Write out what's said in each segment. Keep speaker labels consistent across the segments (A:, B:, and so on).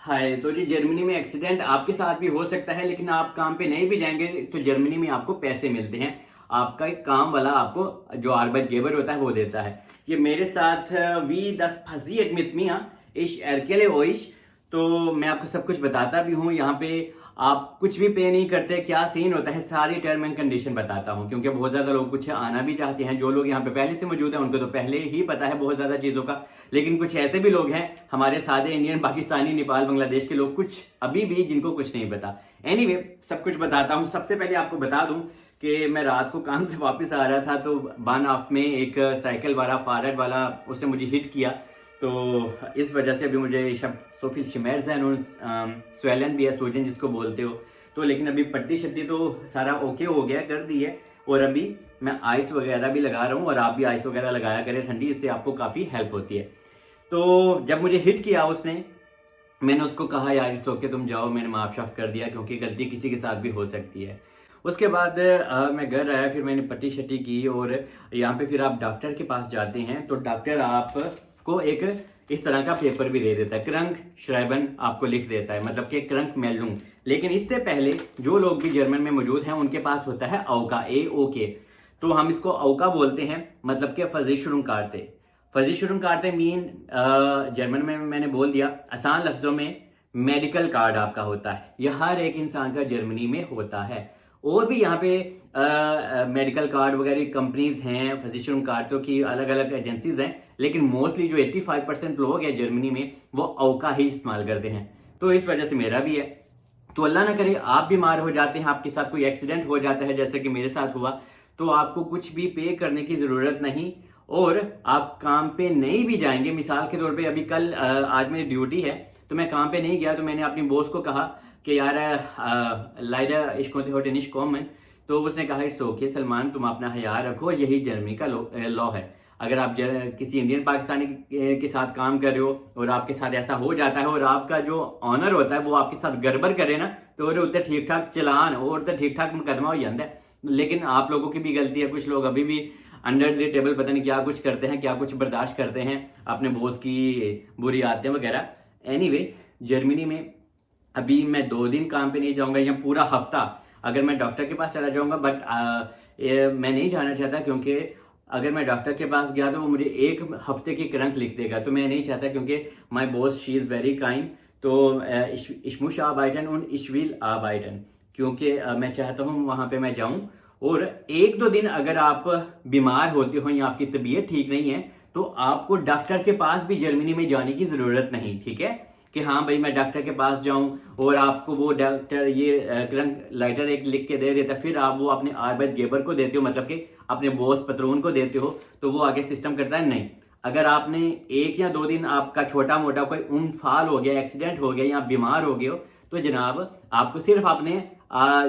A: हाय। तो जी, जर्मनी में एक्सीडेंट आपके साथ भी हो सकता है, लेकिन आप काम पे नहीं भी जाएंगे तो जर्मनी में आपको पैसे मिलते हैं। आपका एक काम वाला आपको जो आर्बेटगेबर होता है वो देता है। ये मेरे साथ wie das passiert mit mir, ich erkläre euch। तो मैं आपको सब कुछ बताता भी हूँ। यहाँ पे आप कुछ भी पे नहीं करते, क्या सीन होता है सारी टर्म एंड कंडीशन बताता हूँ, क्योंकि बहुत ज़्यादा लोग कुछ आना भी चाहते हैं। जो लोग यहाँ पे पहले से मौजूद हैं उनको तो पहले ही पता है बहुत ज़्यादा चीज़ों का, लेकिन कुछ ऐसे भी लोग हैं हमारे सादे इंडियन, पाकिस्तानी, नेपाल, बांग्लादेश के लोग कुछ अभी भी जिनको कुछ नहीं पता। एनीवे, सब कुछ बताता हूँ। सबसे पहले आपको बता दूँ कि मैं रात को काम से वापस आ रहा था तो बान ऑफ में एक साइकिल वाला, फारड वाला, उसने मुझे हिट किया। तो इस वजह से अभी मुझे सब सोफिल शिमेर्स है, स्वेलन भी है, सूजन जिसको बोलते हो। तो लेकिन अभी पट्टी शट्टी तो सारा ओके हो गया, कर दी है। और अभी मैं आइस वगैरह भी लगा रहा हूँ, और आप भी आइस वगैरह लगाया करें ठंडी, इससे आपको काफ़ी हेल्प होती है। तो जब मुझे हिट किया उसने, मैंने उसको कहा यार इट्स ओके, तुम जाओ, मैंने माफ शाफ कर दिया, क्योंकि गलती किसी के साथ भी हो सकती है। उसके बाद मैं घर आया, फिर मैंने पट्टी शट्टी की, और यहाँ पे फिर आप डॉक्टर के पास जाते हैं तो डॉक्टर आपको एक इस तरह का पेपर भी दे देता है, क्रंक श्राइबन आपको लिख देता है, मतलब कि क्रंक मेल्डुंग। लेकिन इससे पहले जो लोग भी जर्मन में मौजूद हैं उनके पास होता है औका, AOK। तो हम इसको औका बोलते हैं, मतलब कि versicherung कार्ते। versicherung कार्ते मीन जर्मन में मैंने बोल दिया, आसान लफ्जों में मेडिकल कार्ड आपका होता है। यह हर एक इंसान का जर्मनी में होता है। और भी यहाँ पे मेडिकल कार्ड वगैरह कंपनीज हैं, versicherung कार्तों की अलग अलग एजेंसीज हैं, लेकिन मोस्टली जो 85% लोग हैं जर्मनी में वो औका ही इस्तेमाल करते हैं। तो इस वजह से मेरा भी है। तो अल्लाह ना करे आप बीमार हो जाते हैं, आपके साथ कोई एक्सीडेंट हो जाता है जैसे कि मेरे साथ हुआ, तो आपको कुछ भी पे करने की ज़रूरत नहीं, और आप काम पे नहीं भी जाएंगे। मिसाल के तौर पे अभी कल आज मेरी ड्यूटी है तो मैं काम पे नहीं गया, तो मैंने अपनी बॉस को कहा कि यार लाइडा इश्कोते होटे निश कॉमन। तो उसने कहा इट्स ओके सलमान, तुम अपना हया रखो, यही जर्मनी का लॉ है। अगर आप किसी इंडियन पाकिस्तानी के साथ काम कर रहे हो और आपके साथ ऐसा हो जाता है और आपका जो ऑनर होता है वो आपके साथ गड़बड़ करे ना, तो उत्ते ठीक ठाक चलान और तो ठीक ठाक मुकदमा हो जाता है। लेकिन आप लोगों की भी गलती है, कुछ लोग अभी भी अंडर द टेबल पता नहीं क्या कुछ करते हैं, क्या कुछ बर्दाश्त करते हैं अपने बॉस की बुरी आदतें वगैरह। एनीवे, जर्मनी में अभी मैं 2 दिन काम पे नहीं जाऊंगा, या पूरा हफ्ता अगर मैं डॉक्टर के पास चला जाऊंगा, बट मैं नहीं जाना चाहता, क्योंकि अगर मैं डॉक्टर के पास गया तो वो मुझे 1 हफ्ते की क्रंक लिख देगा, तो मैं नहीं चाहता, क्योंकि my boss she is very kind. तो ich muss arbeiten und ich will arbeiten, क्योंकि मैं चाहता हूँ वहाँ पे मैं जाऊँ। और 1-2 दिन अगर आप बीमार होते हो या आपकी तबीयत ठीक नहीं है तो आपको डॉक्टर के पास भी जर्मनी में जाने की ज़रूरत नहीं, ठीक है, कि हाँ भाई मैं डॉक्टर के पास जाऊं और आपको वो डॉक्टर ये क्रंक लाइटर एक लिख के दे देता, फिर आप वो अपने आर्बेटगेबर को देते हो, मतलब कि अपने बॉस पत्रोन को देते हो, तो वो आगे सिस्टम करता है। नहीं, अगर आपने 1 या 2 दिन आपका छोटा मोटा कोई उनफाल हो गया, एक्सीडेंट हो गया या बीमार हो गए हो, तो जनाब आपको सिर्फ अपने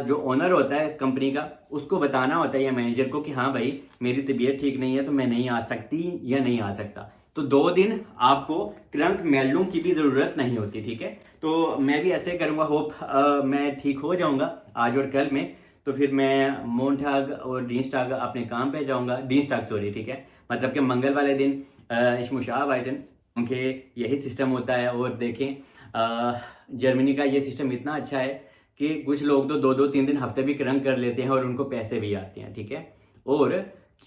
A: जो ओनर होता है कंपनी का उसको बताना होता है, या मैनेजर को, कि हाँ भाई मेरी तबीयत ठीक नहीं है तो मैं नहीं आ सकती या नहीं आ सकता। तो 2 दिन आपको क्रंक मेल्डुंग की भी ज़रूरत नहीं होती, ठीक है। तो मैं भी ऐसे करूँगा, होप मैं ठीक हो जाऊँगा आज और कल में। तो फिर मैं मोंटाग और डीनस्टाग अपने काम पे जाऊँगा, डीनस्टाग सॉरी, ठीक है, मतलब कि मंगल वाले दिन इश्मुशाब आइटन, क्योंकि यही सिस्टम होता है। और देखें जर्मनी का ये सिस्टम इतना अच्छा है कि कुछ लोग तो 2-2, 3 दिन हफ्ते भी क्रंक कर लेते हैं और उनको पैसे भी आते हैं, ठीक है। और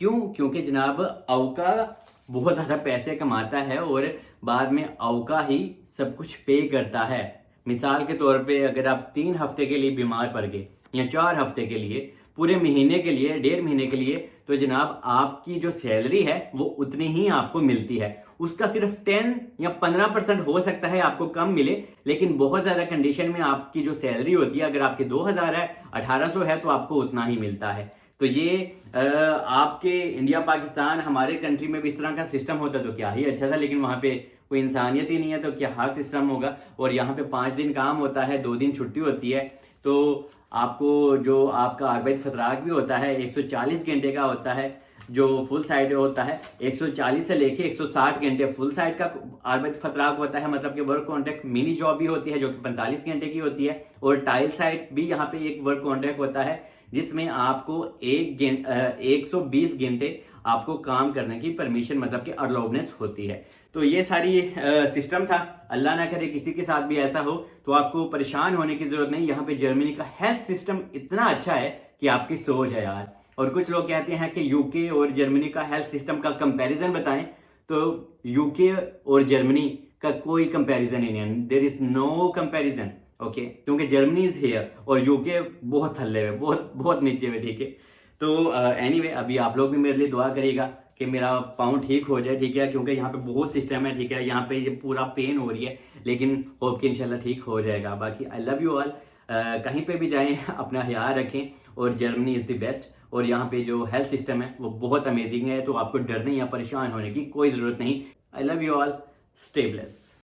A: क्यों? क्योंकि जनाब औका बहुत ज़्यादा पैसे कमाता है और बाद में औका ही सब कुछ पे करता है। मिसाल के तौर पे अगर आप 3 हफ्ते के लिए बीमार पड़ गए या 4 हफ्ते के लिए, पूरे महीने के लिए, 1.5 महीने के लिए, तो जनाब आपकी जो सैलरी है वो उतनी ही आपको मिलती है। उसका सिर्फ 10 या 15% हो सकता है आपको कम मिले, लेकिन बहुत ज़्यादा कंडीशन में आपकी जो सैलरी होती है, अगर आपके 2000 है, 1800 है, तो आपको उतना ही मिलता है। तो ये आपके इंडिया पाकिस्तान हमारे कंट्री में भी इस तरह का सिस्टम होता तो क्या ही अच्छा था, लेकिन वहाँ पे कोई इंसानियत ही नहीं है, तो क्या हार्ड सिस्टम होगा। और यहाँ पे 5 दिन काम होता है, 2 दिन छुट्टी होती है, तो आपको जो आपका आर्बेट फतराक भी होता है 140 घंटे का होता है, जो फुल साइड होता है 140 से लेके 160 घंटे फुल साइड का आर्बित फतराक होता है, मतलब कि वर्क कॉन्ट्रैक्ट। मिनी जॉब भी होती है जो कि 45 घंटे की होती है, और टाइल साइड भी यहाँ पे एक वर्क कॉन्ट्रैक्ट होता है जिसमें आपको 120 घंटे आपको काम करने की परमिशन, मतलब कि अलाउनेस होती है। तो ये सारी सिस्टम था। अल्लाह ना करे किसी के साथ भी ऐसा हो, तो आपको परेशान होने की जरूरत नहीं। यहाँ पे जर्मनी का हेल्थ सिस्टम इतना अच्छा है कि आपकी सोच है यार। और कुछ लोग कहते हैं कि यूके और जर्मनी का हेल्थ सिस्टम का कंपैरिजन बताएं, तो यूके और जर्मनी का कोई कंपैरिजन ही नहीं है। There is no comparison, okay, क्योंकि जर्मनी इज हेयर और यूके बहुत थल्ले में, बहुत बहुत नीचे में, ठीक है। तो एनीवे अभी आप लोग भी मेरे लिए दुआ करिएगा कि मेरा पाँव ठीक हो जाए, ठीक है, क्योंकि यहाँ पे बहुत सिस्टम है, ठीक है। यहाँ पे ये पूरा पेन हो रही है, लेकिन होप कि इंशाल्लाह ठीक हो जाएगा। बाकी आई लव यू ऑल। कहीं पे भी जाएं अपना ख्याल रखें, और जर्मनी इज़ द बेस्ट। और यहाँ पे जो हेल्थ सिस्टम है वो बहुत अमेजिंग है, तो आपको डरने या परेशान होने की कोई ज़रूरत नहीं। I love you all, stay blessed.